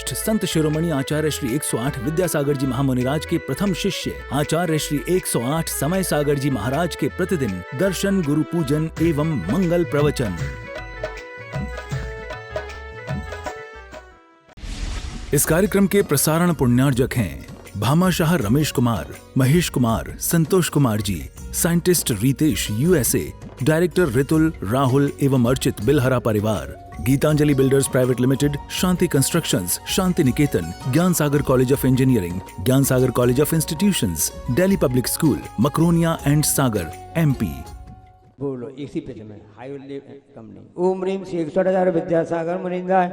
वरिष्ठ संत शिरोमणि आचार्य श्री 108 विद्यासागर जी महामुनिराज के प्रथम शिष्य आचार्य श्री 108 समय सागर जी महाराज के प्रतिदिन दर्शन, गुरु पूजन एवं मंगल प्रवचन। इस कार्यक्रम के प्रसारण पुण्यार्जक हैं Bhamashah Ramesh Kumar, Mahesh Kumar, Santosh Kumar ji, scientist Ritesh USA, director Ritul, Rahul एवं अर्चित बिलहरा परिवार, Geetanjali builders private limited, Shanti constructions, Shanti Niketan, Gyan Sagar college of engineering, Gyan Sagar college of institutions, Delhi public school, Makronia and Sagar, MP. बोलो इसी पे में हाई कम नहीं। ओम ह्रीम श्री 108 विद्यासागर मुनिंदाय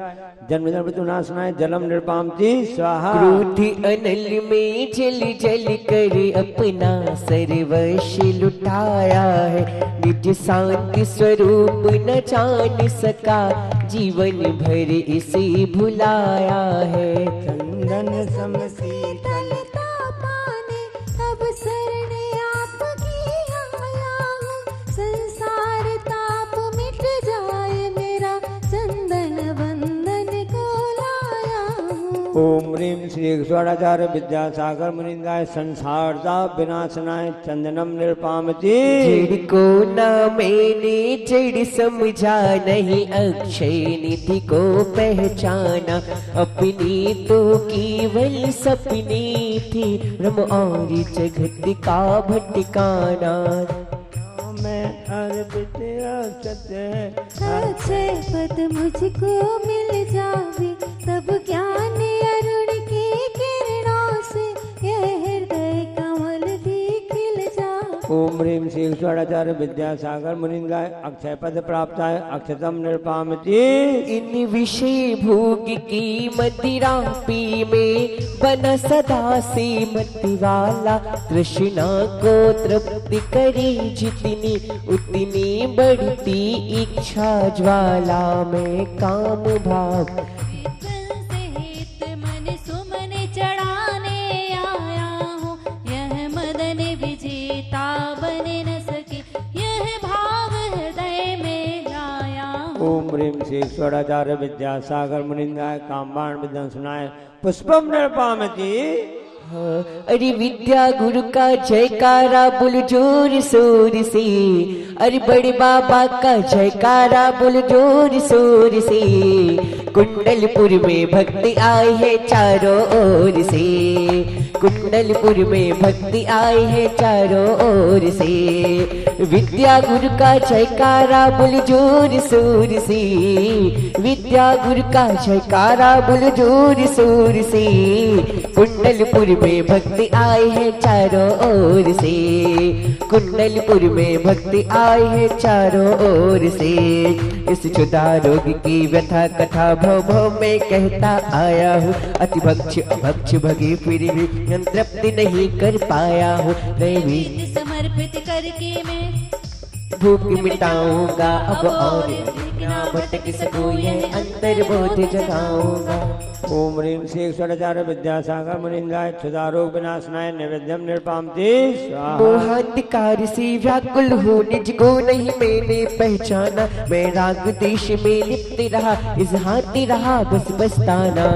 जन्म नाशनाय जलम निर्पामति स्वाहा। क्रोधी अनल में जल जल कर अपना सर्वस्व लुटाया है, निज शांति स्वरूप न जान सका, जीवन भर इसे भुलाया है। चंदन सम शीतलता पाने अब शरण आपकी आया हूँ, संसार ताप मिट जाए मेरा, चंदन वंदन को लाया हूँ। ओम ह्रीम श्री 108 विद्यासागर मुनिंदाय संसार ताप विनाशनाय चंदनम निर्पामति। जड़ को न मैंने जड़ समझा, नहीं अक्षय निधि को पहचाना, अपनी तो केवल सपनी थी, ब्रह्म और जगत का भटकाना। मैं अर्पित अक्षय पद मुझको मिल जावे, तब ज्ञान अरुण की किरणों से यह हृदय कमल भी खिल जावे। ओम ह्रीम श्री 108 विद्यासागर मुनिंदाय अक्षय पद प्राप्त है अक्षतम निर्पामति। इन विषय भोग की मदिरा पी में बना सदा से मति वाला, तृष्णा को तृप्ति करे जितनी, उतनी बढ़ती इच्छा ज्वाला में काम भाव। मन सुमन चढ़ाने आया हूँ, यह मदन विजेता बन न सके, यह भाव हृदय में लाया हूँ। ओम ह्रीम श्री 108 विद्यासागर मुनिंदाय कामबाण विध्वंसनाय पुष्पम निर्पामति। अरे विद्या गुरु का जयकारा बोल जोर शोर से, अरे बड़े बाबा का जयकारा बोल जोर शोर से, कुंडलपुर में भक्ति आए है चारों ओर से, कुंडलपुर में भक्ति आए है चारों ओर से। विद्या गुरु का जयकारा बोल जोर शोर से, विद्या गुरु का जयकारा बोल जोर शोर से, कुंडलपुर में भक्ति आए है चारों ओर से, कुंडलपुर में भक्ति आए है चारों ओर से। इस क्षुधा रोग की व्यथा कथा भव भव में कहता आया हूँ, अति भक्ष अभक्ष भगे फिर भी तृप्ति नहीं कर पाया हूँ। दैवी समर्पित करके मैं भूख मिटाऊंगा अब और ना भटक सकूं, यह अंतर्बोध जगाऊंगा। ओम ह्रीम श्री 108 विद्यासागर मुनिंदाय क्षुधारोग विनाशनाय नैवेद्यम निर्पामति स्वाहा। मोहांधकार से व्याकुल हो निज को नहीं मैंने पहचाना, मैं राग देश में लिप्त रहा, इस हाथी रहा बस बस्ताना।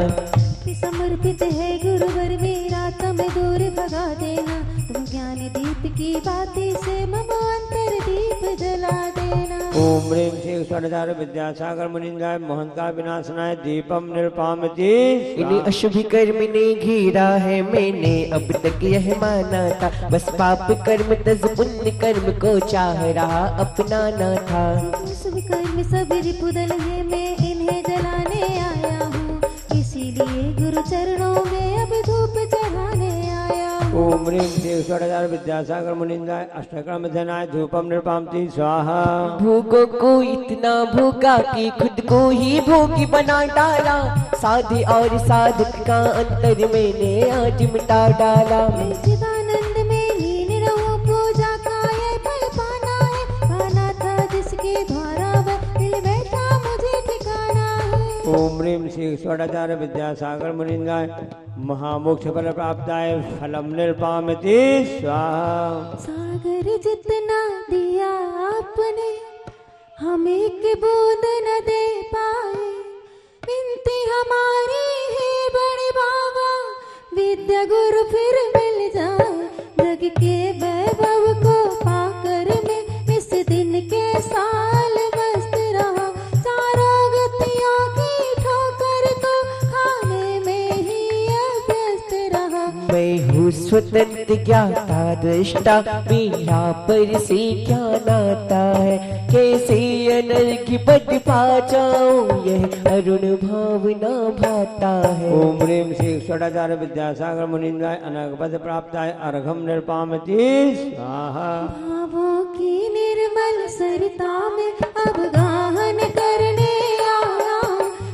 समर्पित है गुरुवर मेरा, तम दूर भगा देना, तुम ज्ञान दीप की बातें से मम अंतर दीप जला देना। ओम ह्रीम श्री 108 विद्यासागर मुनिंदाय मोहन का विनाशनाय दीपम निर्पामति। इन्हें अशुभ कर्म ने घेरा है, मैंने अब तक यह माना था, बस पाप कर्म तज पुण्य कर्म को चाह रहा अपनाना था। शुभ कर्म सब रिपुदल है, मैं इन्हें जलाने आया हूँ, इसीलिए गुरु चरणों में अब धूप चढ़ाने आया हूँ। ओम ह्रीम श्री 108 विद्यासागर मुनिंदाय अष्टक्रम धनाय धूपम निर्पामति स्वाहा। भोगों को इतना भोगा कि खुद को ही भोगी बना डाला, साधे और साधक का अंतर मैंने आज मिटा डाला। चिदानंद में लीन रहो, पूजा का ये फल पाना है, पाना था जिसके द्वारा वह दिल बैठा मुझे ठिकाना है। ओम ह्रीम श्री 108 विद्यासागर मुनिंदाय महामोक्ष फल प्राप्ताय फलम निर्पामति स्वाहा। सागर जितना दिया आपने, हमें के बूंद न दे पाए, विनती हमारी है जग के वैभव को पाकर मैं इस दिन के साल मस्त रहा। चारों गतियों की ठोकर को खाने में ही अभ्यस्त रहा। मैं हूँ स्वतंत्र ज्ञाता दृष्टा, मेरा पर से क्या नाता है। कैसे अनर्घ पद पा जाऊं, यह अरुण भावना भाता है। ओम ह्रीं श्री षडाचार्य विद्यासागर मुनीन्द्राय अनर्घ पद प्राप्ताय अर्घम निर्पामति स्वाहा। भावों की निर्मल सरिता में अब गाहन करने आया।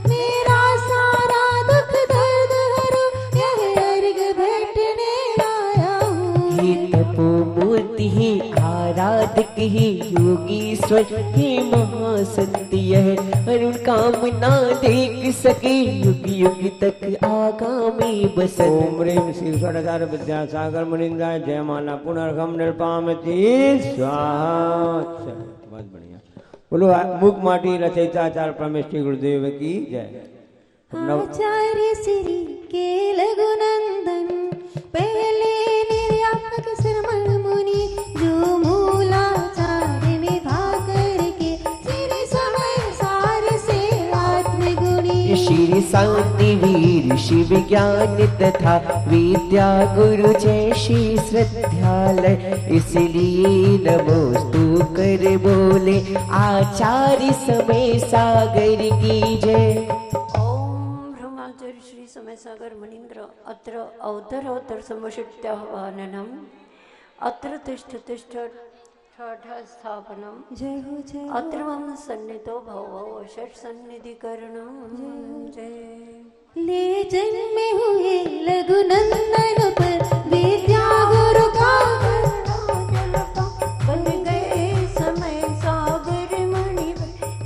मेरा सारा दुख दर्द हरो, यह अर्घ भेटने आया हूँ। हे तपोमूर्ति ही आराधक ही योगीश्वर हे महासंत, यह अरुण कामना देख सके युग युग तक आगामी बसंत। ओम ह्रीं श्री षडाचार्य विद्यासागर मुनीन्द्राय जयमाला पुनर्घम निर्पामति स्वाहा। बहुत बढ़िया। बोलो मुख माटी रचयिताचार्य परमेश्वरी गुरुदेव की जय। आचार्य श्री के लघुनंदन पहले निर्यापक श्रमण मुनि, जो मूलाचार्य विभाग करके श्री समय सार से आत्मगुणी। श्री शांति वीर शिव ज्ञान तथा विद्या गुरु जय श्री श्रद्धालय, इसलिए नमोस्तु कर बोले आचार्य समय सागर की जय। ब्रह्माचार्य श्री समय सागर मुनीन्द्र अत्र अवतरोत्तर समुषित्याह्वाननम् अत्र तिष्ठ तिष्ठ स्थापनम् जय हो जय हो। अत्र मम सन्निधो भवो षट् सन्निधिकरणम् जय। ले जन्मे हुए लघुनंदन पर विद्या गुरु का बन गए समय सागर मणि,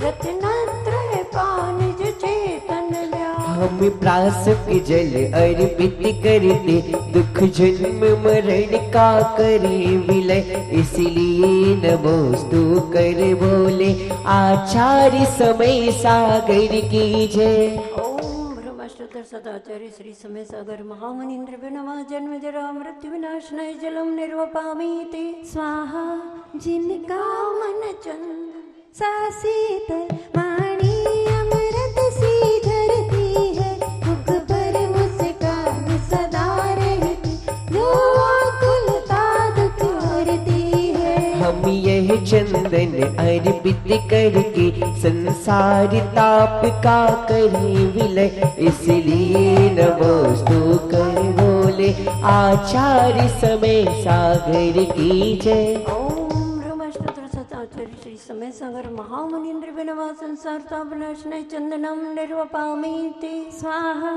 रत्नत्रय पानिज चेतन व्या। हम प्रास के जल अर्पित करते, दुख जन्म मरण का करे विलय, इसलिए नमोस्तु कर बोले आचार्य समय सागर की जय। ओम ब्रह्मश्रुतर सदाचार्य श्री समय सागर महामुनीन्द्र विनवा जन्म जरा मृत्यु विनाशनाय जलम निर्वपामीति स्वाहा। जिनका मन चंद सा शीतल वाणी अमृत सी धरती है, मुख पर मुस्कान सदा रहती, जो आकुलता दुख हरती है। हम यह चंदन अर्पित करके संसार ताप का करे विलय, इसलिए नमोस्तु कर बोले आचार्य समय सागर की जय। ओम ब्रह्मश्रुतर सदाचार्य श्री समय सागर महामुनीन्द्र विनवा संसार तापनाशनाय चंदनम निर्वपामीति स्वाहा।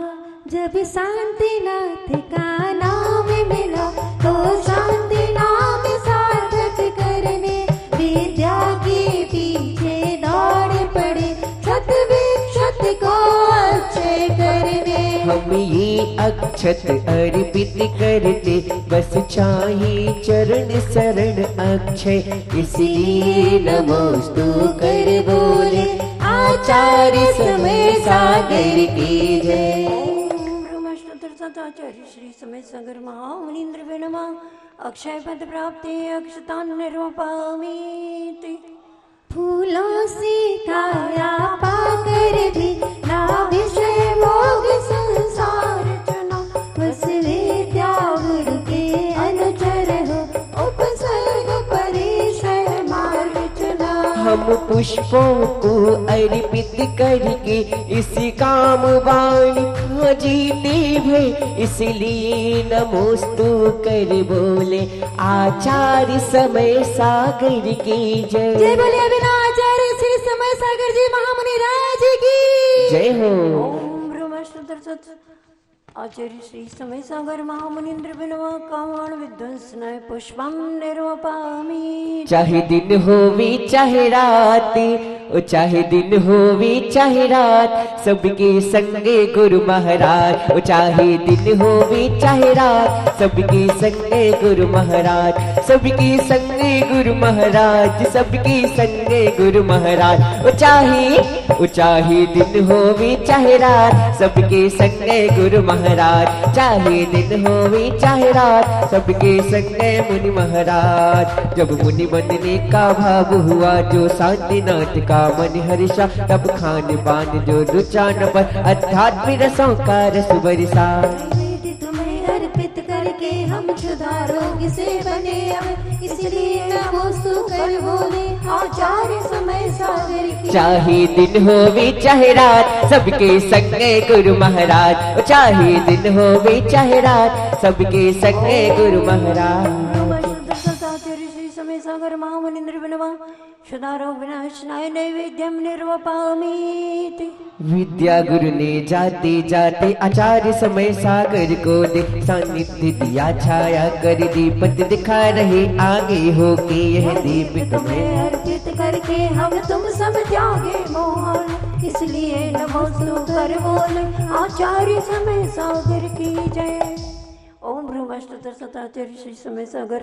जब शांतिनाथ का नाम मिला, तो शांति नाम सार्थक करने विद्या के पीछे दौड़ पड़े, क्षत विक्षत को अक्षय करने। हम ये अक्षत अर्पित करते, बस चाहिए चरण शरण अक्षय, इसलिए नमोस्तु कर बोले आचार्य समय सागर की जय। ओम ब्रह्मश्रुतर सदाचार्य श्री समय सागर महामुनीन्द्र विनवा अक्षय पद प्राप्ति अक्षतान निर्वपामीति। फूलों से काया पाकर भी ना विषय भोग संसार चुना, बस विद्या गुरु के अनुचर हो, उपसर्ग परिसर मार्ग चुना। हम पुष्पों को अर्पित करके इस काम वाणी को जीते भय, इसलिए नमोस्तु कर बोले आचार्य समय सागर की जय। जय बोले अविनाचार्य श्री समय सागर जी महामुनि राज की जय हो। ओम ब्रह्मश्रुतर आचार्य श्री समय सागर महामुनीन्द्र विनवा कामाण विध्वंसनाय पुष्पम निर्वपामी। चाहे दिन होवे चाहे रात, ओ चाहे दिन होवे चाहे रात सबके संगे गुरु महाराज। ओ चाहे दिन होवे चाहे रात सबके संगे गुरु महाराज, सबके संगे गुरु महाराज, सबके संगे गुरु महाराज। ओ चाहे दिन होवे चाहे रात सबके संगे गुरु महाराज, चाहे दिन होवे चाहे रात सबके संगे मुनि महाराज। जब मुनि बनने का भाव हुआ जो शांतिनाथ का मन हर्षा, तब खान पान जो रुचा न पर अध्यात्म रसों का रस बरसा। तुम्हें अर्पित करके हम क्षुधा रोग से बने अब, इसलिए नमोस्तु कर बोले आचार्य समय सागर की। चाहे दिन होवे चाहे रात सबके संगे गुरु महाराज, चाहे दिन होवे चाहे रात सबके संगे गुरु महाराज। श्री समय सागर महामुनिंद्र विनवा क्षुधारोग विनाशनाय नैवेद्यम निर्वपामीति। विद्या गुरु ने जाते जाते आचार्य समय सागर को दे सानिध्य दिया, छाया कर दीपक दिखा रहे आगे हो के यह दीप तुम्हें अर्पित करके हम तुम सब त्यागे मोहन, इसलिए नमोस्तु कर बोले आचार्य समय सागर की जय। ओम ब्रह्माष्टोत्तर शताचार्य श्री समय सागर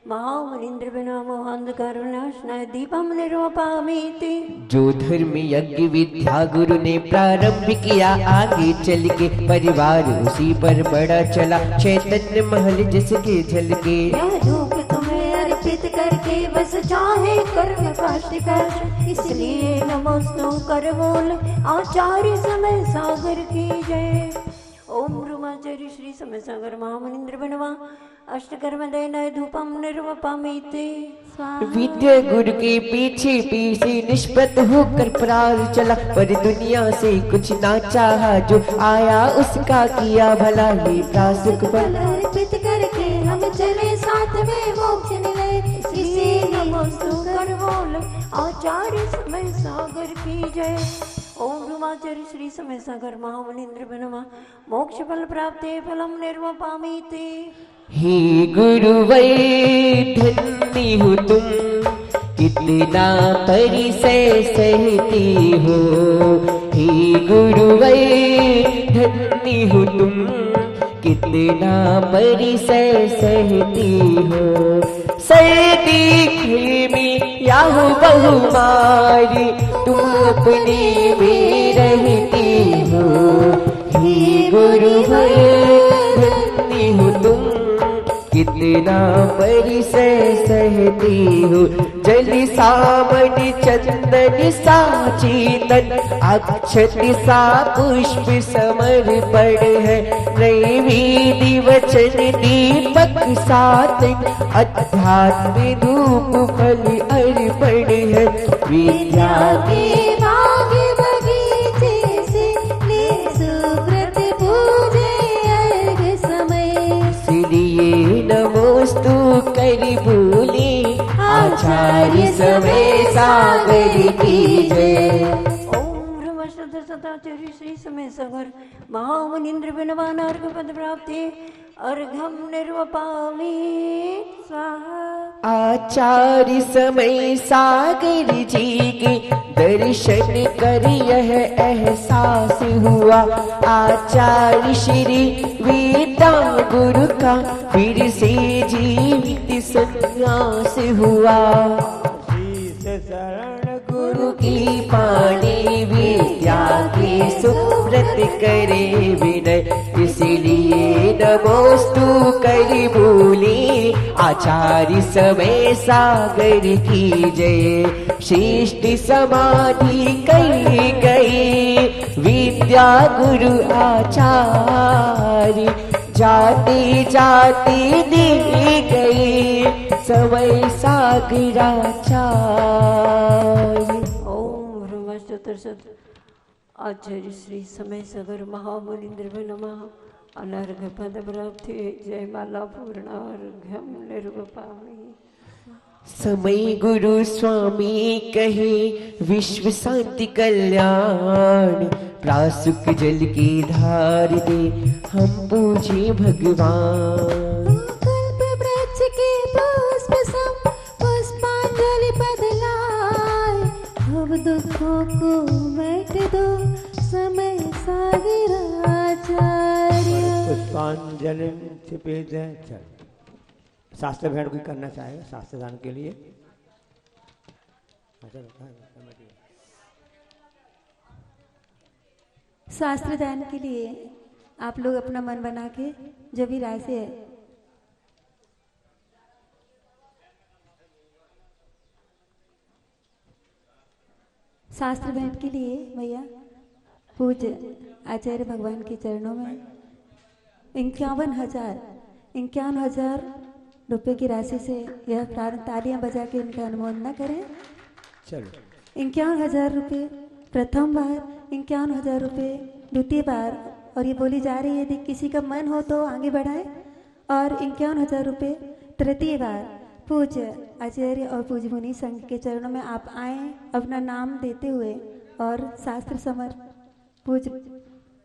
महामुनिंद्र विनामो अंधकार विनाशनाय दीपम निर्वपामीति। जो धर्म यज्ञ विद्या गुरु ने प्रारंभ किया आगे चल के परिवार उसी पर बड़ा चला, चैतन्य महल जिसके झलके। यह धूप तुम्हें अर्पित करके बस चाहे कर्म काष्ट कर, इसलिए नमोस्तु कर बोल आचार्य समय सागर की जय। ओम ब्रह्माचार्य श्री समय सागर महामुनिंद्र बनवा अष्टकर्म दयनाय धूपम निर्वपामीति। विद्या गुरु के पीछे पीछे निष्पत होकर प्राण चला, पर दुनिया से कुछ ना चाहा, जो आया उसका किया भला ही प्रासुक बल। अर्पित करके हम चले साथ में मोक्ष मिले, इसी नमोस्तु कर बोल आचार्य समय सागर की जय। ओम ब्रह्माचार्य श्री समय सागर महामुनिंद्र बनवा मोक्ष फल प्राप्ते फलम निर्वपामीति। हे गुरुवै धन्य हो तुम, कितना परिसय सहती हो। हे गुरुवै धन्य हो तुम, कितना परिसय सहती हो। सर्दी खेमी या हो बहुमारी तुम अपने में रहती हो। हे गुरुवै धन्य हो तुम, कितना परिसय सहती हो। जल सामन चंदन सा चेतन, अक्षत सा पुष्प समर्पण है। नैवेद्य वचन दीपक सातन, अध्यात्म धूप फल अर्पण है। विद्या के बाग बगीचे से ले सुब्रत पूजे अर्घ समय, इसलिए नमोस्तु कर बोले आचार्य समय सागर की जय। ओम ब्रह्माष्टोत्तर शताचार्य श्री समय सागर महामुनिंद्र विनवान अर्घ पद प्राप्ति अर्घम निर्वपामी स्वाहा। आचार्य समय सागर जी के दर्शन कर यह एहसास हुआ, आचार्य श्री वेदा गुरु का फिर से जीवित संन्यास हुआ। शरण गुरु की पानी विद्या के सुब्रत करे विनय, इसलिए नमोस्तु कर बोले आचार्य समय सागर की जय। श्रेष्ठ समाधि कही गई विद्या गुरु आचार्य, जाते जाते दे गए समय सागर आचार्य। ओम ब्रह्माष्टोत्तर आचार्य श्री समय सागर महामुनिंद्र नमः अनर्घ पद प्राप्ति जय माला पूर्णार्घ्यम निर्वपामी। समय गुरु स्वामी कहे विश्व शांति कल्याण, प्रासुक जल की धार दे हम पूजे भगवान। कल्प वृक्ष के पुष्प सम पुष्पांजलि बदलाए, सब दुखों को मेट दो समय सागर आचार्य। पुष्पांजलि छिपेत है। चल शास्त्र भेंट कोई करना चाहेगा शास्त्र दान के लिए? शास्त्र दान के लिए आप लोग अपना मन बना के जो भी राय से है शास्त्र भेंट के लिए भैया पूज्य आचार्य भगवान के चरणों में 51,000 रुपए की राशि से यह प्रारंभ तालियां बजा के इनका अनुमोदन करें। चलो 51,000 रुपये प्रथम बार, 51,000 रुपये द्वितीय बार, और ये बोली जा रही है यदि किसी का मन हो तो आगे बढ़ाए, और 51,000 रुपये तृतीय बार। पूज्य आचार्य और पूज्य मुनि संघ के चरणों में आप आए अपना नाम देते हुए और शास्त्र समर पूज्य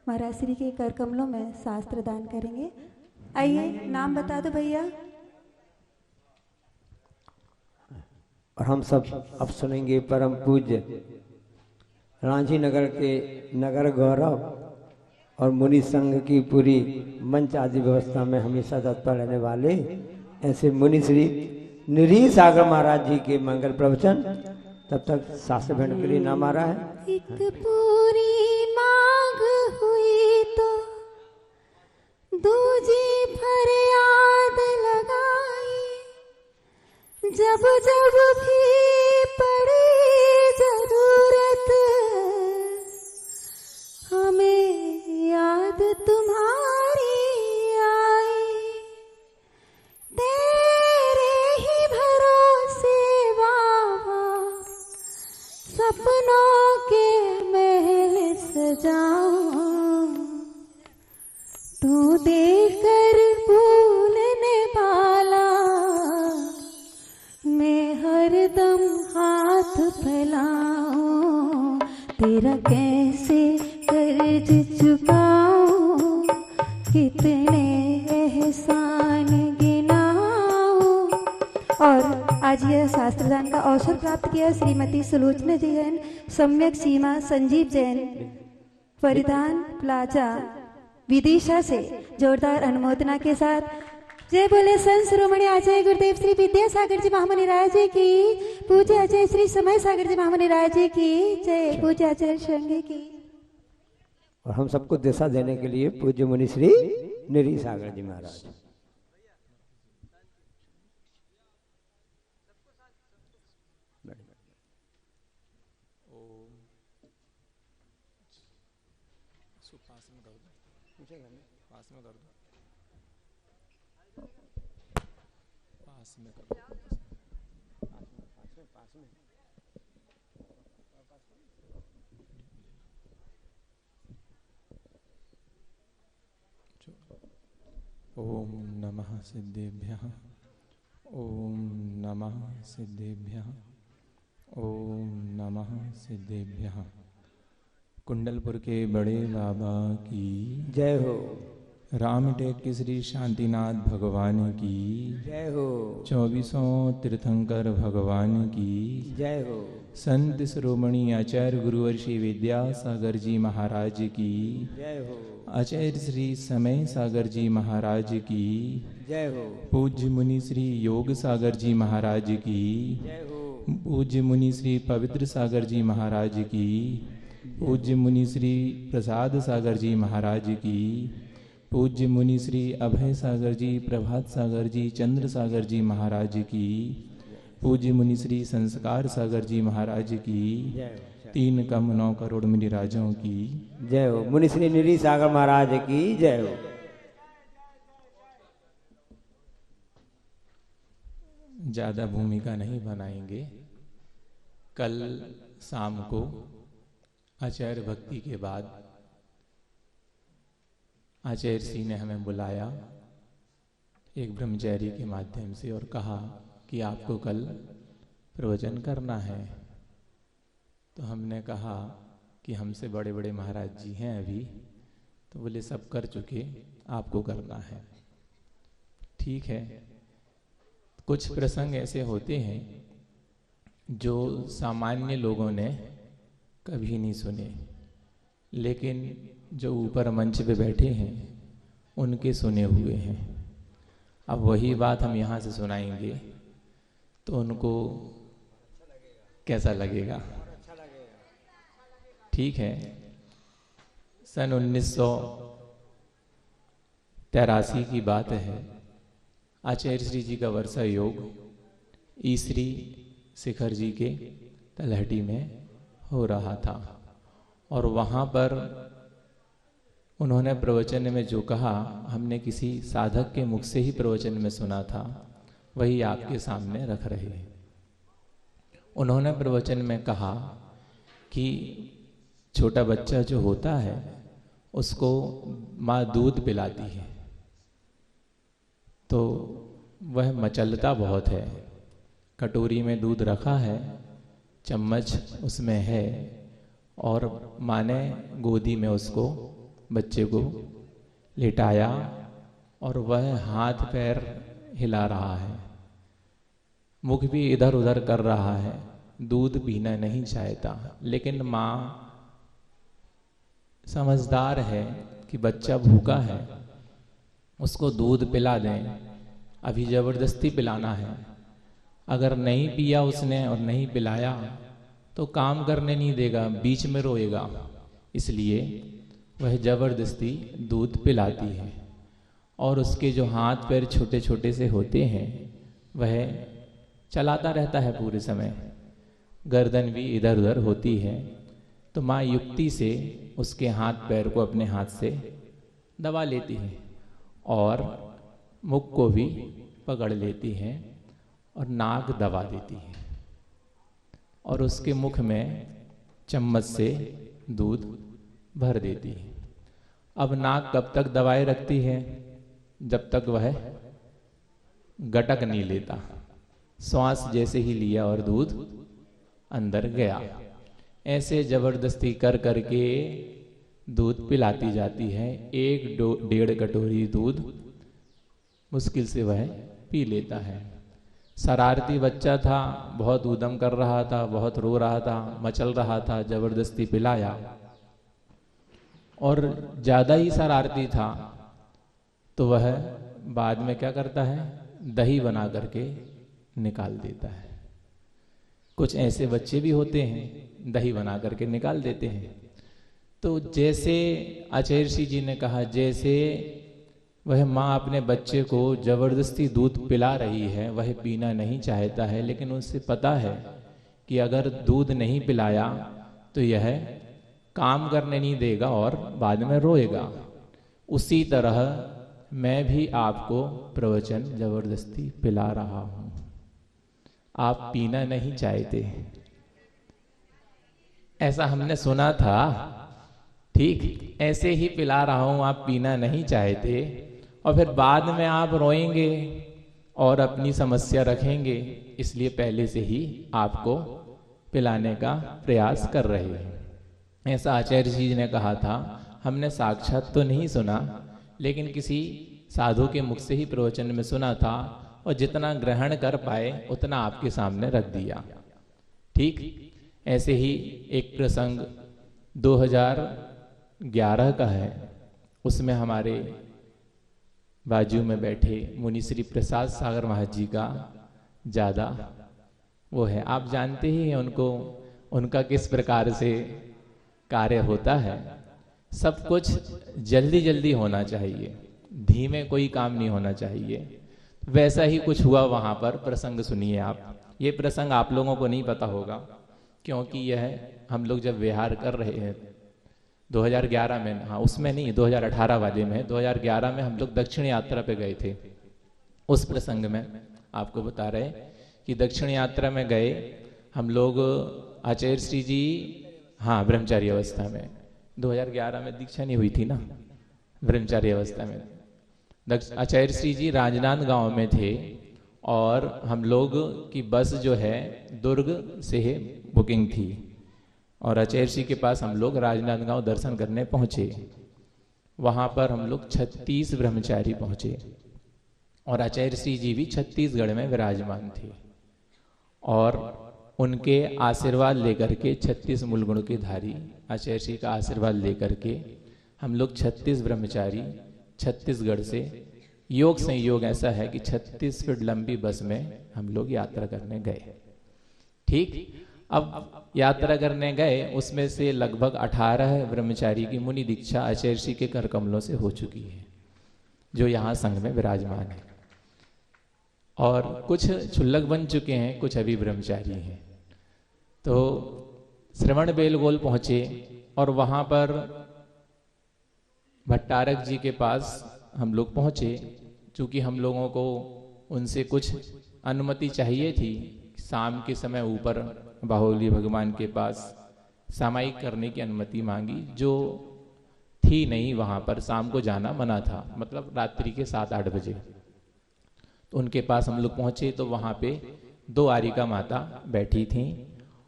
महाराज श्री के कर कमलों में शास्त्र दान करेंगे। आइए नाम बता दो भैया। और हम सब अब सुनेंगे परम पूज्य रांची नगर के नगर गौरव और मुनि संघ की पूरी मंच आदि व्यवस्था में हमेशा तत्पर रहने वाले ऐसे मुनि श्री निरी सागर महाराज जी के मंगल प्रवचन। तब तक शास्त्र भेंट के लिए नाम आ रहा है। एक पूरी मांग हुई तो दूजी फरियाद लगाई, जब जब भी पड़ी जरूरत हमें याद तुम्हारी आई। तेरे ही भरोसे बाबा सपनों के महल सजाऊं, तू देखकर भूलने वाला मैं हरदम हाथ फैलाऊं। तेरा कैसे कर्ज चुकाऊं, कितने एहसान गिनाऊं। और आज यह शास्त्रदान का अवसर प्राप्त किया श्रीमती सुलोचना जैन, सम्यक सीमा संजीव जैन, परिधान प्लाजा विदिशा से जोरदार अनुमोदना के साथ जय बोले संत शिरोमणि आचार्य गुरुदेव श्री विद्यासागर जी महामुनि राज जी की, पूज्य आचार्य श्री समय सागर जी महामुनि राज जी की जय, पूज्य आचार्य संघ की। और हम सबको दिशा देने के लिए पूज्य मुनि श्री निरी सागर जी महाराज। ओम नमः सिद्धेभ्यः, ओम नमः सिद्धेभ्यः, ओम नमः सिद्धेभ्यः। कुंडलपुर के बड़े बाबा की जय हो। रामटेक के श्री शांतिनाथ भगवान की जय हो। 24 तीर्थंकर भगवान की जय हो। संत शिरोमणि आचार्य गुरुवर श्री विद्यासागर जी महाराज की जय हो। आचार्य श्री समय सागर जी महाराज की जय हो। पूज्य मुनि श्री योग सागर जी महाराज की जय हो। पूज्य मुनि श्री पवित्र सागर जी महाराज की, पूज्य मुनि श्री प्रसाद सागर जी महाराज की, पूज्य मुनि श्री अभय सागर जी, प्रभात सागर जी, चंद्र सागर जी महाराज की, पूज्य मुनि श्री संस्कार सागर जी महाराज की, 3 कम 9 करोड़ मुनि राजाओं की जय हो। मुनि श्री निरी सागर महाराज की जय हो। ज्यादा भूमिका नहीं बनाएंगे। कल शाम को आचार्य भक्ति के बाद आचार्य श्री ने हमें बुलाया एक ब्रह्मचारी के माध्यम से और कहा कि आपको कल प्रवचन करना है। तो हमने कहा कि हमसे बड़े बड़े महाराज जी हैं अभी, तो बोले सब कर चुके, आपको करना है। ठीक है। कुछ प्रसंग ऐसे होते हैं जो सामान्य लोगों ने कभी नहीं सुने, लेकिन जो ऊपर मंच पे बैठे हैं उनके सुने हुए हैं। अब वही बात हम यहाँ से सुनाएंगे तो उनको कैसा लगेगा? ठीक है। सन 1983 की बात है। आचार्य श्री जी का वर्षा योग ईश्री शिखर जी के तलहटी में हो रहा था, और वहाँ पर उन्होंने प्रवचन में जो कहा, हमने किसी साधक के मुख से ही प्रवचन में सुना था, वही आपके सामने रख रहे हैं। उन्होंने प्रवचन में कहा कि छोटा बच्चा जो होता है उसको माँ दूध पिलाती है तो वह मचलता बहुत है। कटोरी में दूध रखा है, चम्मच उसमें है, और माँ ने गोदी में उसको बच्चे को लेटाया और वह हाथ पैर हिला रहा है, मुख भी इधर उधर कर रहा है, दूध पीना नहीं चाहता। लेकिन माँ समझदार है कि बच्चा भूखा है, उसको दूध पिला दें, अभी जबरदस्ती पिलाना है। अगर नहीं पिया उसने और नहीं पिलाया तो काम करने नहीं देगा, बीच में रोएगा, इसलिए वह जबरदस्ती दूध पिलाती है। और उसके जो हाथ पैर छोटे छोटे से होते हैं वह चलाता रहता है पूरे समय, गर्दन भी इधर उधर होती है। तो माँ युक्ति से उसके हाथ पैर को अपने हाथ से दबा लेती है और मुख को भी पकड़ लेती है और नाक दबा देती है, और उसके मुख में चम्मच से दूध भर देती है। अब नाक कब तक दबाए रखती है? जब तक वह गटक नहीं लेता। श्वास जैसे ही लिया और दूध अंदर गया, ऐसे जबरदस्ती कर करके दूध पिलाती जाती है। 1-1.5 कटोरी दूध मुश्किल से वह पी लेता है। शरारती बच्चा था, बहुत ऊधम कर रहा था, बहुत रो रहा था, मचल रहा था, जबरदस्ती पिलाया। और ज़्यादा ही शरारती था तो वह बाद में क्या करता है, दही बना करके निकाल देता है। कुछ ऐसे बच्चे भी होते हैं, दही बना करके निकाल देते हैं। तो जैसे आचार्य श्री जी ने कहा, जैसे वह माँ अपने बच्चे को जबरदस्ती दूध पिला रही है, वह पीना नहीं चाहता है, लेकिन उसे पता है कि अगर दूध नहीं पिलाया तो यह काम करने नहीं देगा और बाद में रोएगा। उसी तरह मैं भी आपको प्रवचन जबरदस्ती पिला रहा हूं, आप पीना नहीं चाहते, ऐसा हमने सुना था। ठीक ऐसे ही पिला रहा हूं, आप पीना नहीं चाहते, और फिर बाद में आप रोएंगे और अपनी समस्या रखेंगे, इसलिए पहले से ही आपको पिलाने का प्रयास कर रहे हैं। ऐसा आचार्य जी ने कहा था। हमने साक्षात तो नहीं सुना, लेकिन किसी साधु के मुख से ही प्रवचन में सुना था, और जितना ग्रहण कर पाए उतना आपके सामने रख दिया। ठीक ऐसे ही एक प्रसंग 2011 का है। उसमें हमारे बाजू में बैठे मुनि श्री प्रसाद सागर महाराज जी का ज़्यादा वो है, आप जानते ही हैं उनको, उनका किस प्रकार से कार्य होता है। सब कुछ जल्दी जल्दी होना चाहिए, धीमे कोई काम नहीं होना चाहिए। वैसा ही कुछ हुआ वहां पर। प्रसंग सुनिए आप। ये प्रसंग आप लोगों को नहीं पता होगा, क्योंकि यह हम लोग जब विहार कर रहे हैं 2011 में, हाँ उसमें नहीं, 2018 वाले में, 2011 में हम लोग दक्षिण यात्रा पे गए थे। उस प्रसंग में आपको बता रहे कि दक्षिण यात्रा में गए हम लोग। आचार्य श्री जी, हाँ ब्रह्मचारी अवस्था में, 2011 में दीक्षा नहीं हुई थी ना, ब्रह्मचारी अवस्था में। आचार्य श्री जी राजनांदगांव में थे, और हम लोग की बस जो है दुर्ग से बुकिंग थी, और आचार्य श्री के पास हम लोग राजनांदगांव दर्शन करने पहुंचे। वहां पर हम लोग 36 ब्रह्मचारी पहुंचे, और आचार्य श्री जी भी छत्तीसगढ़ में विराजमान थे। और उनके आशीर्वाद लेकर के 36 मूल गुण के धारी आचार्य श्री का आशीर्वाद लेकर के हम लोग 36 ब्रह्मचारी छत्तीसगढ़ से योग संयोग ऐसा है कि 36 फीट लंबी बस में हम लोग यात्रा करने गए। ठीक, अब यात्रा करने गए, उसमें से लगभग 18 ब्रह्मचारी की मुनि दीक्षा आचार्य श्री के कर कमलों से हो चुकी है, जो यहाँ संघ में विराजमान है। और कुछ क्षुल्लक बन चुके हैं, कुछ अभी ब्रह्मचारी हैं। तो श्रवण बेलगोल पहुंचे और वहां पर भट्टारक जी के पास हम लोग पहुंचे। चूंकि हम लोगों को उनसे कुछ अनुमति चाहिए थी, शाम के समय ऊपर बाहुबली भगवान के पास सामायिक करने की अनुमति मांगी, जो थी नहीं वहां पर। शाम को जाना मना था, मतलब रात्रि के 7-8 बजे। तो उनके पास हम लोग पहुंचे तो वहां पे 2 आरिका माता बैठी थीं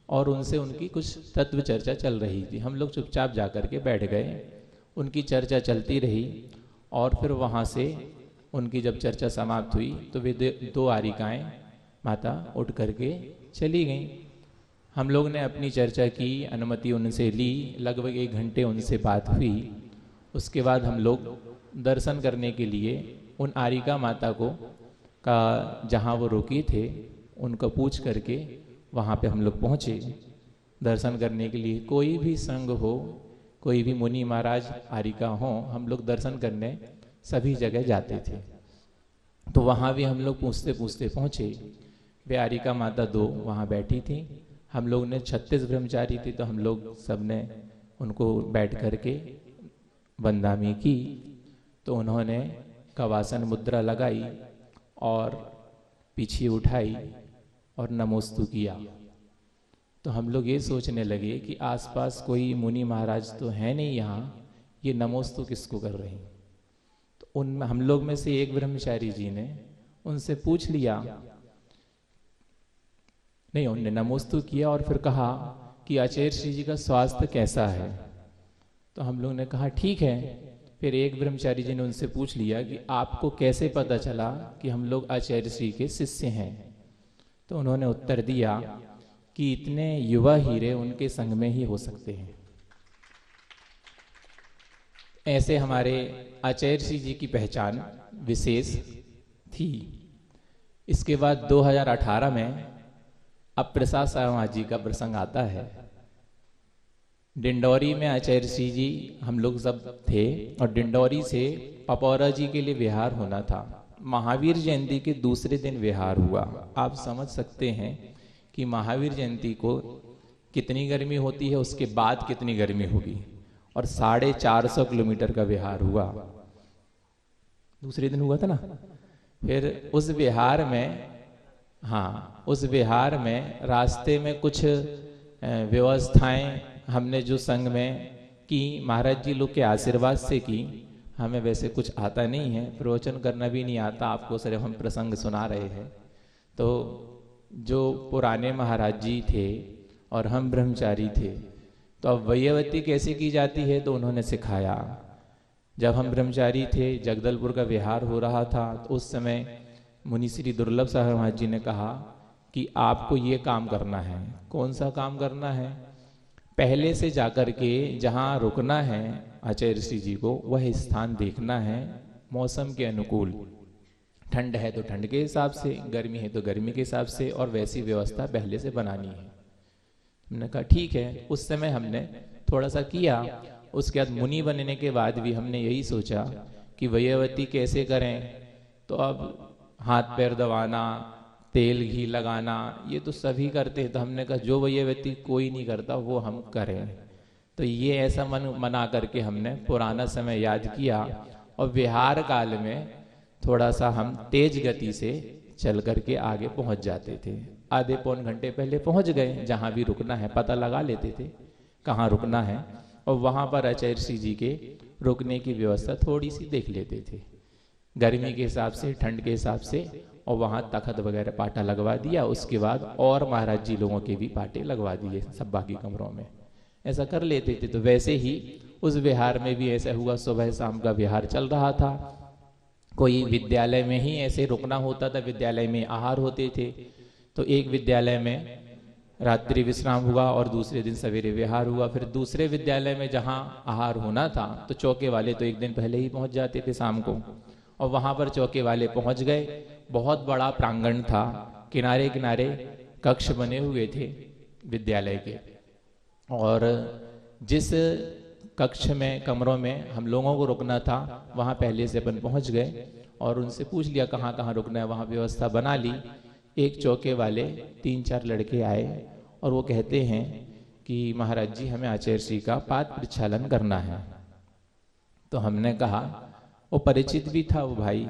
और उनसे उनकी कुछ तत्व चर्चा चल रही थी। हम लोग चुपचाप जाकर के बैठ गए, उनकी चर्चा चलती रही और फिर वहां से उनकी जब चर्चा समाप्त हुई तो वे 2 आरिकाएं माता उठ करके चली गईं। हम लोग ने अपनी चर्चा की, अनुमति उनसे ली, लगभग 1 घंटे उनसे बात हुई। उसके बाद हम लोग दर्शन करने के लिए उन आरिका माता को का जहाँ वो रुकी थे उनको पूछ करके वहाँ पे हम लोग पहुँचे दर्शन करने के लिए। कोई भी संघ हो, कोई भी मुनि महाराज आरिका हो, हम लोग दर्शन करने सभी जगह जाते थे। तो वहाँ भी हम लोग पूछते पूछते पहुँचे। वे आरिका माता 2 वहाँ बैठी थी। हम लोग ने 36 ब्रह्मचारी थे तो हम लोग सब ने उनको बैठ करके वंदामी की। तो उन्होंने कवासन मुद्रा लगाई और पीछे उठाई और नमोस्तु किया। तो हम लोग ये सोचने लगे कि आसपास कोई मुनि महाराज तो है नहीं यहाँ, ये नमोस्तु किसको कर रहे हैं। तो उन हम लोग में से एक ब्रह्मचारी जी ने उनसे पूछ लिया, नहीं, उन्होंने नमोस्तु किया और फिर कहा कि आचार्य श्री जी का स्वास्थ्य कैसा है। तो हम लोग ने कहा ठीक है। फिर एक ब्रह्मचारी जी ने उनसे पूछ लिया कि आपको कैसे पता चला कि हम लोग आचार्य श्री के शिष्य हैं। तो उन्होंने उत्तर दिया कि इतने युवा हीरे उनके संग में ही हो सकते हैं। ऐसे हमारे आचार्य श्री जी की पहचान विशेष थी। इसके बाद 2018 में अब प्रसाद साहब जी का प्रसंग आता है। डिंडौरी में आचार्य श्री जी हम लोग सब थे और डिंडौरी से पपौरा जी के लिए विहार होना था। महावीर जयंती के दूसरे दिन विहार हुआ। आप समझ सकते हैं कि महावीर जयंती को कितनी गर्मी होती है, उसके बाद कितनी गर्मी होगी। और 450 किलोमीटर का विहार हुआ, दूसरे दिन हुआ था ना। फिर उस विहार में, हाँ, उस विहार में रास्ते में कुछ व्यवस्थाएं हमने जो संघ में की, महाराज जी लोग के आशीर्वाद से की। हमें वैसे कुछ आता नहीं है, प्रवचन करना भी नहीं आता, आपको सिर्फ हम प्रसंग सुना रहे हैं। तो जो पुराने महाराज जी थे और हम ब्रह्मचारी थे, तो अब वैयवती कैसे की जाती है तो उन्होंने सिखाया। जब हम ब्रह्मचारी थे, जगदलपुर का विहार हो रहा था, तो उस समय मुनि श्री दुर्लभ साहब महाराज जी ने कहा कि आपको ये काम करना है। कौन सा काम करना है? पहले से जाकर के जहाँ रुकना है आचार्य श्री जी को, वह स्थान देखना है मौसम के अनुकूल। ठंड है तो ठंड के हिसाब से, गर्मी है तो गर्मी के हिसाब से, और वैसी व्यवस्था पहले से बनानी है। हमने कहा ठीक है। उस समय हमने थोड़ा सा किया। उसके बाद मुनि बनने के बाद भी हमने यही सोचा कि वैयवती कैसे करें। तो अब हाथ पैर दबाना, तेल घी लगाना, ये तो सभी करते हैं। तो हमने कहा जो वैयवती कोई नहीं करता वो हम करें। तो ये ऐसा मना करके हमने पुराना समय याद किया और विहार काल में थोड़ा सा हम तेज गति से चल करके आगे पहुंच जाते थे। आधे पौन घंटे पहले पहुंच गए, जहां भी रुकना है पता लगा लेते थे कहाँ रुकना है, और वहां पर आचार्य श्री जी के रुकने की व्यवस्था थोड़ी सी देख लेते थे, गर्मी के हिसाब से, ठंड के हिसाब से। और वहां तखत वगैरह पाटा लगवा दिया। उसके बाद और महाराज जी लोगों के भी पाटे लगवा दिए सब बाकी कमरों में। ऐसा कर लेते थे। तो वैसे ही उस विहार में भी ऐसा हुआ। सुबह शाम का विहार चल रहा था। कोई विद्यालय में ही ऐसे रुकना होता था, विद्यालय में आहार होते थे। तो एक विद्यालय में रात्रि विश्राम हुआ और दूसरे दिन सवेरे विहार हुआ। फिर दूसरे विद्यालय में जहाँ आहार होना था तो चौके वाले तो एक दिन पहले ही पहुंच जाते थे शाम को, और वहां पर चौके वाले पहुंच गए। बहुत बड़ा प्रांगण था, किनारे किनारे कक्ष बने हुए थे विद्यालय के, और जिस कक्ष में कमरों में हम लोगों को रुकना था वहां पहले से अपन पहुंच गए और उनसे पूछ लिया कहाँ कहाँ रुकना है, वहां व्यवस्था बना ली। एक चौके वाले 3-4 लड़के आए और वो कहते हैं कि महाराज जी हमें आचार्य श्री का पाद प्रक्षालन करना है। तो हमने कहा, वो परिचित भी था वो भाई,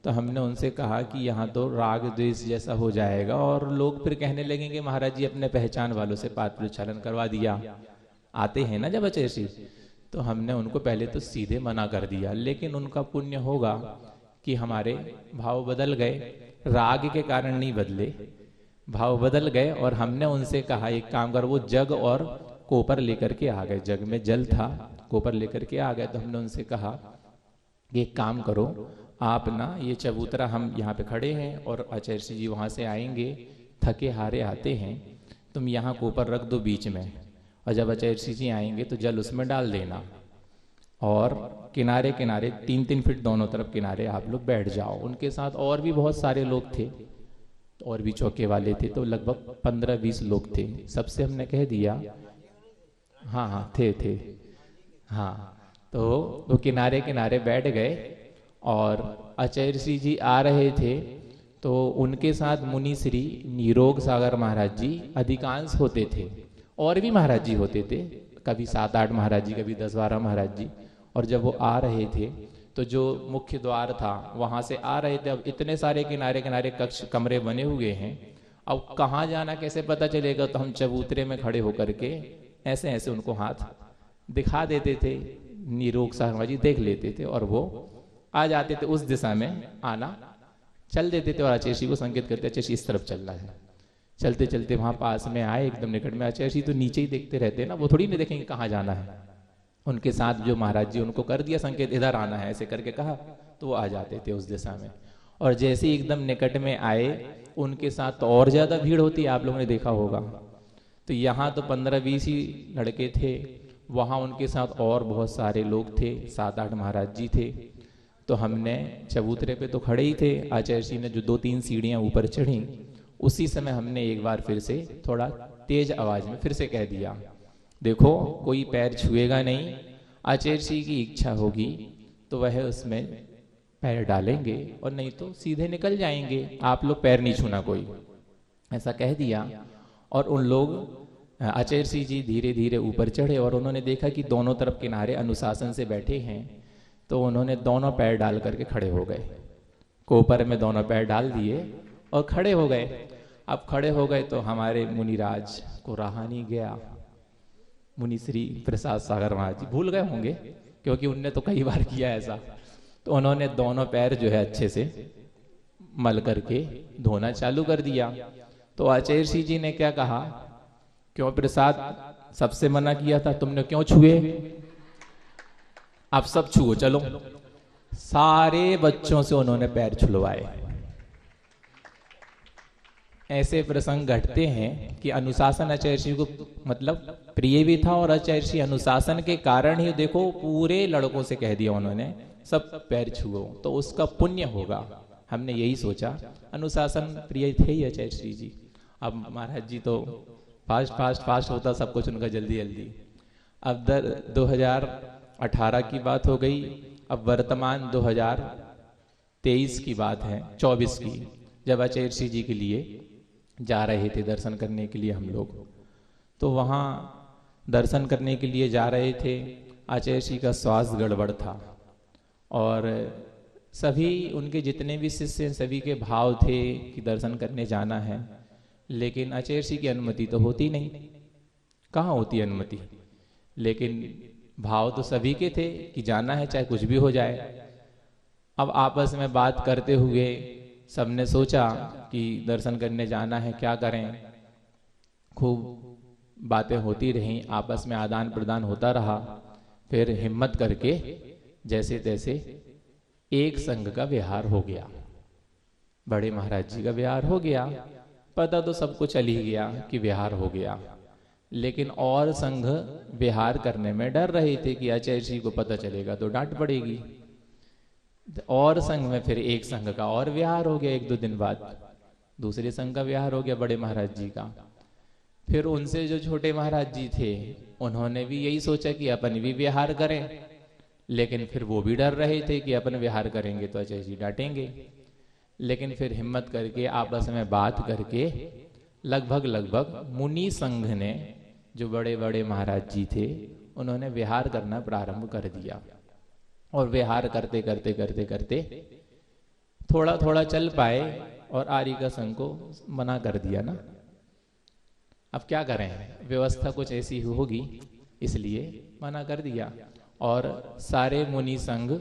तो हमने उनसे कहा कि यहाँ तो राग द्वेष जैसा हो जाएगा और लोग फिर कहने लगेंगे महाराज जी अपने पहचान वालों से पाद प्रक्षालन करवा दिया, आते हैं ना जब आचार्य श्री। तो हमने उनको पहले तो सीधे मना कर दिया, लेकिन उनका पुण्य होगा कि हमारे भाव बदल गए, राग के कारण नहीं बदले, भाव बदल गए। और हमने उनसे कहा एक काम कर, वो जग और कोपर लेकर के आ गए, जग में जल था, कोपर लेकर के आ गए। तो हमने उनसे कहा एक काम करो आप ना, ये चबूतरा हम यहाँ पे खड़े हैं और आचार्य जी वहाँ से आएंगे, थके हारे आते हैं, तुम यहाँ कोपर रख दो बीच में, और जब आचार्य जी आएंगे तो जल उसमें डाल देना, और किनारे किनारे 3-3 फीट दोनों तरफ किनारे आप लोग बैठ जाओ। उनके साथ और भी बहुत सारे लोग थे, और भी चौके वाले थे, तो लगभग 15-20 लोग थे। सबसे हमने कह दिया, हाँ थे हाँ। तो वो किनारे किनारे बैठ गए और आचार्य जी आ रहे थे, तो उनके साथ मुनि श्री निरोग सागर महाराज जी अधिकांश होते थे, और भी महाराज जी होते थे, कभी 7-8 महाराज जी, कभी 10-12 महाराज जी। और जब वो आ रहे थे तो जो मुख्य द्वार था वहां से आ रहे थे। अब इतने सारे किनारे किनारे कक्ष कमरे बने हुए हैं, अब कहाँ जाना कैसे पता चलेगा, तो हम चबूतरे में खड़े होकर के ऐसे ऐसे उनको हाथ दिखा देते थे, निरोग सागर जी देख लेते थे और वो आ जाते थे, उस दिशा में आना चल देते थे और आचार्य जी को संकेत करते, आचार्य जी इस तरफ चलना है। चलते चलते वहां पास में आए, एकदम निकट में। आचार्य जी तो नीचे ही देखते रहते हैं ना, वो थोड़ी नहीं देखेंगे कहाँ जाना है। उनके साथ जो महाराज जी उनको कर दिया संकेत, इधर आना है, ऐसे करके कहा, तो वो आ जाते थे उस दिशा में। और जैसे ही एकदम निकट में आए, उनके साथ तो और ज्यादा भीड़ होती है, आप लोगों ने देखा होगा। तो यहाँ तो 15-20 ही लड़के थे, वहां उनके साथ और बहुत सारे लोग थे, 7-8 महाराज जी थे। तो हमने चबूतरे पे तो खड़े ही थे, आचार्य जी ने जो 2-3 सीढ़ियां ऊपर चढ़ी, उसी समय हमने एक बार फिर से थोड़ा तेज आवाज में फिर से कह दिया, देखो कोई पैर छुएगा नहीं, आचार्य जी की इच्छा होगी तो वह उसमें पैर डालेंगे और नहीं तो सीधे निकल जाएंगे, आप लोग पैर नहीं छूना कोई, ऐसा कह दिया। और उन लोग आचार्य जी धीरे धीरे ऊपर चढ़े और उन्होंने देखा कि दोनों तरफ किनारे अनुशासन से बैठे हैं, तो उन्होंने दोनों पैर डाल करके खड़े हो गए, कोपर में दोनों पैर डाल दिए और खड़े हो गए। अब खड़े हो गए तो हमारे मुनिराज को रहा नहीं गया, मुनि श्री प्रसाद सागर महाराज जी भूल गए होंगे क्योंकि उनने तो कई बार किया ऐसा। तो उन्होंने दोनों पैर जो है अच्छे से मल करके धोना चालू कर दिया। तो आचार्य जी ने क्या कहा, क्यों प्रसाद, सबसे मना किया था तुमने, क्यों छुए, आप सब छुओ चलो। सारे बच्चों से उन्होंने पैर छुलवाए। ऐसे प्रसंग घटते हैं कि अनुशासन आचार्य जी को मतलब प्रिय भी था, और आचार्य जी अनुशासन के कारण ही देखो पूरे लड़कों से कह दिया उन्होंने सब पैर छुओ, तो उसका पुण्य होगा। हमने यही सोचा, अनुशासन प्रिय थे ही आचार्य जी। अब महाराज जी तो फास्ट होता सब कुछ उनका जल्दी जल्दी। अब 2018 की बात हो गई, अब वर्तमान 2023 की बात है, 24 की, जब आचार्य जी के लिए जा रहे थे दर्शन करने के लिए हम लोग। तो वहाँ दर्शन करने के लिए जा रहे थे, आचार्य जी का स्वास्थ्य गड़बड़ था और सभी उनके जितने भी शिष्य हैं सभी के भाव थे कि दर्शन करने जाना है, लेकिन आचार्य जी की अनुमति तो होती नहीं, कहाँ होती अनुमति, लेकिन भाव तो सभी के थे कि जाना है चाहे कुछ भी हो जाए। अब आपस में बात करते हुए सबने सोचा कि दर्शन करने जाना है, क्या करें। खूब बातें होती रहीं, आपस में आदान प्रदान होता रहा। फिर हिम्मत करके जैसे तैसे एक संघ का विहार हो गया, बड़े महाराज जी का विहार हो गया। पता तो सबको चल ही गया कि विहार हो गया, लेकिन और संघ विहार करने में डर रहे थे कि आचार्य जी को पता चलेगा तो डांट पड़ेगी। और संघ में फिर एक संघ का और विहार हो गया, 1-2 दिन बाद दूसरे संघ का विहार हो गया बड़े महाराज जी का। फिर उनसे जो छोटे महाराज जी थे उन्होंने भी यही सोचा कि अपन भी विहार करें, लेकिन फिर वो भी डर रहे थे कि अपन विहार करेंगे तो आचार्य जी डांटेंगे। लेकिन फिर हिम्मत करके आपस में बात करके लगभग मुनि संघ ने, जो बड़े बड़े महाराज जी थे, उन्होंने विहार करना प्रारंभ कर दिया। और विहार करते करते करते करते थोड़ा थोड़ा चल पाए और आर्य का संघ को मना कर दिया ना। अब क्या करें, व्यवस्था कुछ ऐसी होगी इसलिए मना कर दिया। और सारे मुनि संघ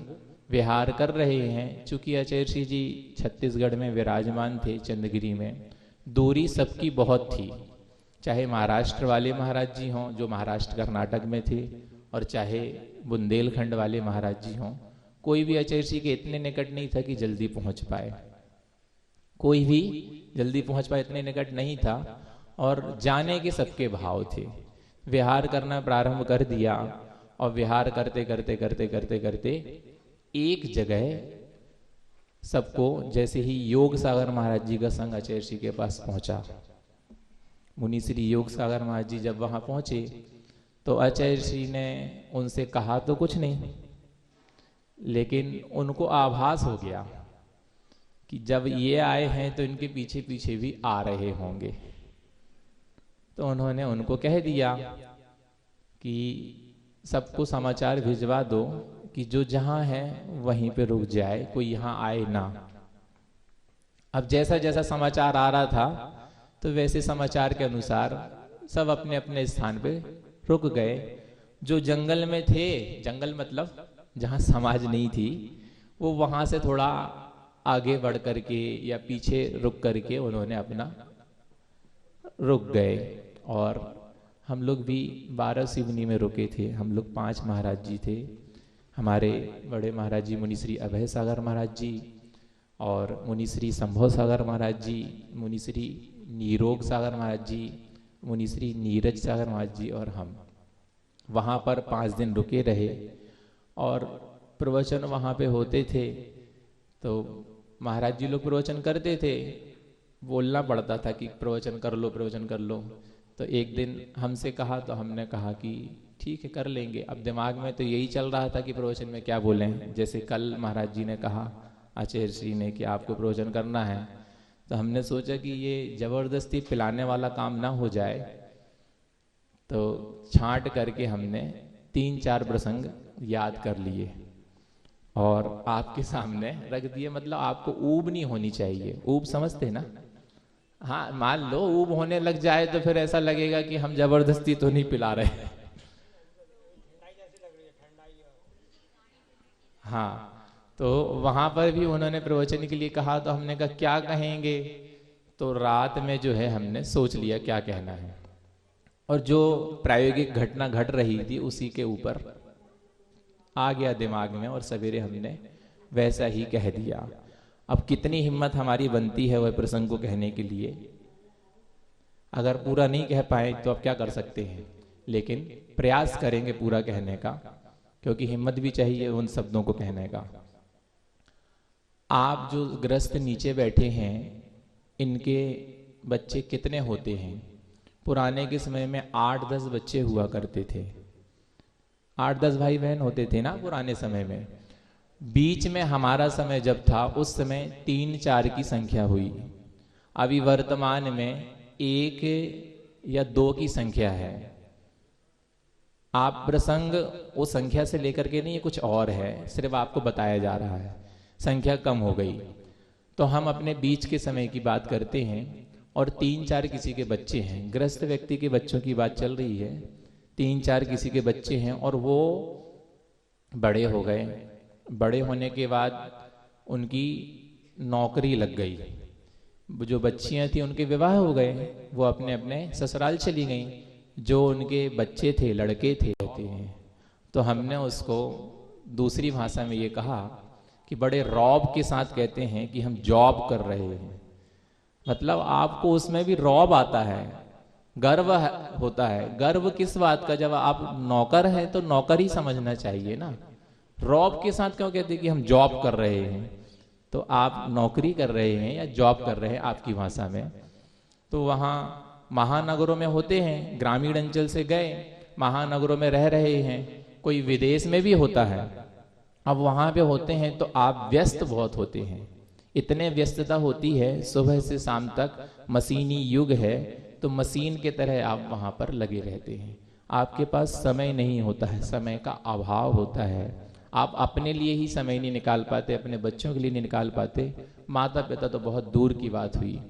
विहार कर रहे हैं। चूंकि आचार्य जी छत्तीसगढ़ में विराजमान थे, चंद्रगिरी में, दूरी सबकी बहुत थी, चाहे महाराष्ट्र वाले महाराज जी हों जो महाराष्ट्र कर्नाटक में थे, और चाहे बुंदेलखंड वाले महाराज जी हों, कोई भी आचार्य जी के इतने निकट नहीं था कि जल्दी पहुंच पाए। कोई भी जल्दी पहुंच पाए इतने निकट नहीं था, और जाने के सबके भाव थे। विहार करना प्रारंभ कर दिया, और विहार करते करते करते करते करते एक जगह सबको, जैसे ही योग सागर महाराज जी का संघ आचार्य जी के पास पहुंचा, मुनि श्री योग सागर महाराज जी जब वहां पहुंचे तो आचार्य जी ने उनसे कहा तो कुछ नहीं, लेकिन उनको आभास हो गया कि जब ये आए हैं तो इनके पीछे पीछे भी आ रहे होंगे। तो उन्होंने उनको कह दिया कि सबको समाचार भिजवा दो कि जो जहां है वहीं पे रुक जाए, कोई यहां आए ना। अब जैसा जैसा समाचार आ रहा था तो वैसे समाचार के अनुसार सब अपने अपने स्थान पे रुक गए। जो जंगल में थे, जंगल मतलब जहां समाज नहीं थी, वो वहां से थोड़ा आगे बढ़ करके या पीछे रुक करके उन्होंने अपना रुक गए। और हम लोग भी 12 सिवनी में रुके थे। हम लोग 5 महाराज जी थे, हमारे बड़े महाराज जी मुनि श्री अभय सागर महाराज जी, और मुनि श्री संभव सागर महाराज जी, मुनि श्री नीरोग सागर महाराज जी, मुनि श्री नीरज सागर महाराज जी, और हम वहाँ पर 5 दिन रुके रहे। और प्रवचन वहाँ पे होते थे तो महाराज जी लोग प्रवचन करते थे, बोलना पड़ता था कि प्रवचन कर लो, प्रवचन कर लो। तो एक दिन हमसे कहा तो हमने कहा कि ठीक है कर लेंगे। अब दिमाग में तो यही चल रहा था कि प्रवचन में क्या बोलें। जैसे कल महाराज जी ने कहा आचार्य जी ने कि आपको प्रवचन करना है, तो हमने सोचा कि ये जबरदस्ती पिलाने वाला काम ना हो जाए, तो छांट करके हमने 3-4 प्रसंग याद कर लिए और आपके सामने रख दिए। मतलब आपको ऊब नहीं होनी चाहिए, ऊब समझते ना? हाँ, मान लो ऊब होने लग जाए तो फिर ऐसा लगेगा कि हम जबरदस्ती तो नहीं पिला रहे। हाँ, तो वहां पर भी उन्होंने प्रवचन के लिए कहा, तो हमने कहा क्या कहेंगे। तो रात में जो है हमने सोच लिया क्या कहना है, और जो प्रायोगिक घटना घट रही थी उसी के ऊपर आ गया दिमाग में, और सवेरे हमने वैसा ही कह दिया। अब कितनी हिम्मत हमारी बनती है वह प्रसंग को कहने के लिए। अगर पूरा नहीं कह पाए तो अब क्या कर सकते हैं, लेकिन प्रयास करेंगे पूरा कहने का, क्योंकि हिम्मत भी चाहिए उन शब्दों को कहने का। आप जो ग्रस्त नीचे बैठे हैं, इनके बच्चे कितने होते हैं? पुराने के समय में 8-10 बच्चे हुआ करते थे, 8-10 भाई बहन होते थे ना पुराने समय में। बीच में हमारा समय जब था उस समय 3-4 की संख्या हुई। अभी वर्तमान में 1 या 2 की संख्या है। आप प्रसंग वो संख्या से लेकर के नहीं, कुछ और है, सिर्फ आपको बताया जा रहा है। संख्या कम हो गई तो हम अपने बीच के समय की बात करते हैं, और 3-4 किसी के बच्चे हैं, ग्रस्त व्यक्ति के बच्चों की बात चल रही है। 3-4 किसी के बच्चे हैं और वो बड़े हो गए। बड़े होने के बाद उनकी नौकरी लग गई। जो बच्चियां थी उनके विवाह हो गए, वो अपने अपने ससुराल चली गईं। जो उनके बच्चे थे, लड़के थे, होते हैं, तो हमने उसको दूसरी भाषा में ये कहा कि बड़े रौब के साथ कहते हैं कि हम जॉब कर रहे हैं। मतलब आपको उसमें भी रौब आता है, गर्व होता है। गर्व किस बात का? जब आप नौकर हैं तो नौकर ही समझना चाहिए ना। रौब के साथ क्यों कहते हैं कि हम जॉब कर रहे हैं? तो आप नौकरी कर रहे हैं या जॉब कर रहे हैं आपकी भाषा में। तो वहाँ महानगरों में होते हैं, ग्रामीण अंचल से गए, महानगरों में रह रहे हैं, कोई विदेश में भी होता है। अब वहाँ पे होते हैं तो आप व्यस्त बहुत होते हैं, इतने व्यस्तता होती है, सुबह से शाम तक मशीनी युग है, तो मशीन के तरह आप वहाँ पर लगे रहते हैं। आपके पास समय नहीं होता है, समय का अभाव होता है। आप अपने लिए ही समय नहीं निकाल पाते, अपने बच्चों के लिए नहीं निकाल पाते, माता पिता तो बहुत दूर की बात हुई।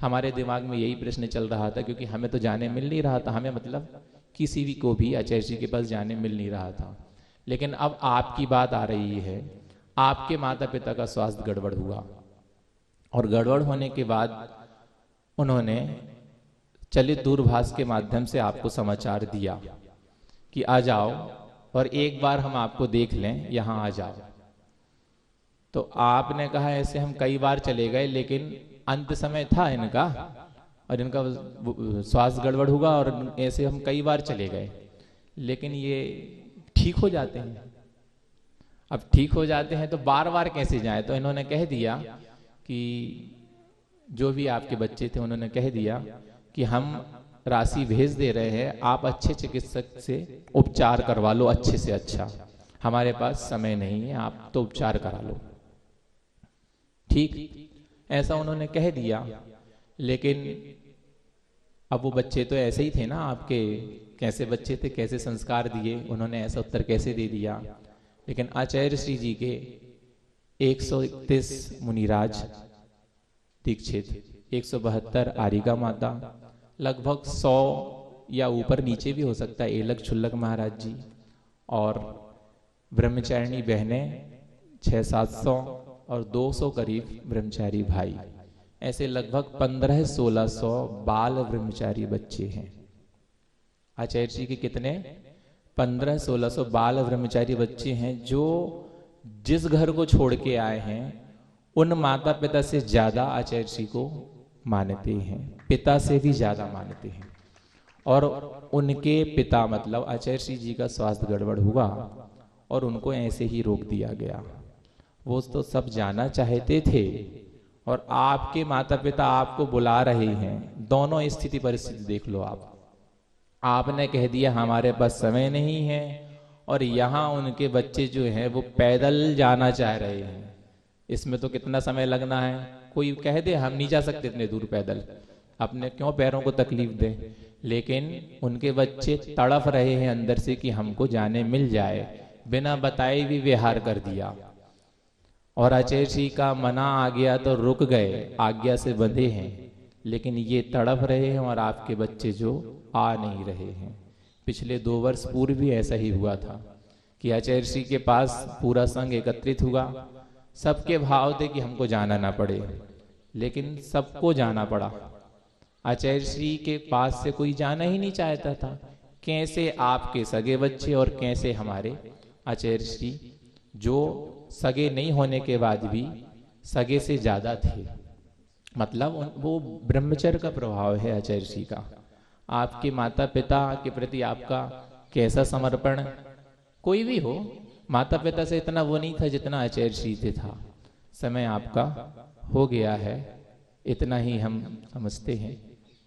हमारे दिमाग में यही प्रश्न चल रहा था, क्योंकि हमें तो जाने मिल नहीं रहा था, हमें मतलब किसी भी को भी आचार्य जी के पास जाने मिल नहीं रहा था। लेकिन अब आपकी बात आ रही है, आपके माता पिता का स्वास्थ्य गड़बड़ हुआ, और गड़बड़ होने के बाद उन्होंने चलित दूरभाष के माध्यम से आपको समाचार दिया कि आ जाओ और एक बार हम आपको देख लें, यहाँ आ जाओ। तो आपने कहा ऐसे हम कई बार चले गए, लेकिन अंत समय था इनका और इनका स्वास्थ्य गड़बड़ हुआ और ऐसे हम कई बार चले गए, लेकिन ये ठीक हो जाते हैं। अब ठीक हो जाते हैं तो बार बार कैसे जाएं? तो इन्होंने कह दिया कि जो भी आपके बच्चे थे उन्होंने कह दिया कि हम राशि भेज दे रहे हैं, आप अच्छे चिकित्सक से उपचार करवा लो, अच्छे से अच्छा, हमारे पास समय नहीं है, आप तो उपचार करा लो। ठीक, ऐसा उन्होंने कह दिया। लेकिन अब वो बच्चे तो ऐसे ही थे ना आपके, कैसे बच्चे थे, कैसे संस्कार दिए, उन्होंने ऐसा उत्तर कैसे दे दिया। लेकिन आचार्य श्री जी के 131 मुनिराज दीक्षित, 172 आरिका माता, लगभग 100 या ऊपर नीचे भी हो सकता है एलक छुल्लक महाराज जी, और ब्रह्मचारिणी बहनें 600-700 और 200 करीब ब्रह्मचारी भाई, ऐसे लगभग 1500-1600 बाल ब्रह्मचारी बच्चे हैं। आचार्य जी के कितने? 1500-1600 बाल ब्रह्मचारी बच्चे हैं, जो जिस घर को छोड़ के आए हैं उन माता पिता से ज्यादा आचार्य जी को मानते हैं, पिता से भी ज्यादा मानते हैं। और उनके पिता मतलब आचार्य श्री जी का स्वास्थ्य गड़बड़ हुआ और उनको ऐसे ही रोक दिया गया। वो तो सब जाना चाहते थे और आपके माता पिता आपको बुला रहे हैं, दोनों स्थिति परिस्थिति देख लो आप। आपने कह दिया हमारे पास समय नहीं है, और यहाँ उनके बच्चे जो हैं वो पैदल जाना चाह रहे हैं। इसमें तो कितना समय लगना है, कोई कह दे हम नहीं जा सकते इतने दूर पैदल, अपने क्यों पैरों को तकलीफ दे। लेकिन उनके बच्चे तड़फ रहे हैं अंदर से कि हमको जाने मिल जाए, बिना बताए भी विहार कर दिया। और आचार्य जी का मना आ गया तो रुक गए, आज्ञा से बंधे हैं, लेकिन ये तड़फ रहे हैं और आपके बच्चे जो आ नहीं रहे हैं। पिछले 2 वर्ष पूर्व भी ऐसा ही हुआ था कि आचार्य जी के पास पूरा संघ एकत्रित हुआ, सबके भाव थे कि हमको जाना ना पड़े, लेकिन सबको जाना पड़ा। आचार्य श्री के पास से कोई जाना ही नहीं चाहता था। कैसे आपके सगे बच्चे और कैसे हमारे आचार्य श्री, जो सगे नहीं होने के बाद भी सगे से ज्यादा थे। मतलब वो ब्रह्मचर्य का प्रभाव है आचार्य श्री का। आपके माता पिता के प्रति आपका कैसा समर्पण, कोई भी हो, माता पिता से इतना वो नहीं था जितना आचार्य श्री से था। समय आपका हो गया है, इतना ही हम समझते हैं।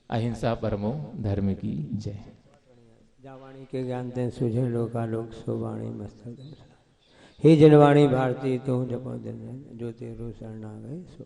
अहिंसा परमो धर्म की जय। जावाणी के ज्ञान तें सुझे लोकालोक सोवाणी मस्तक। हे जनवाणी भारती तो जपो दिन जो तेरो शरण आ गए सो।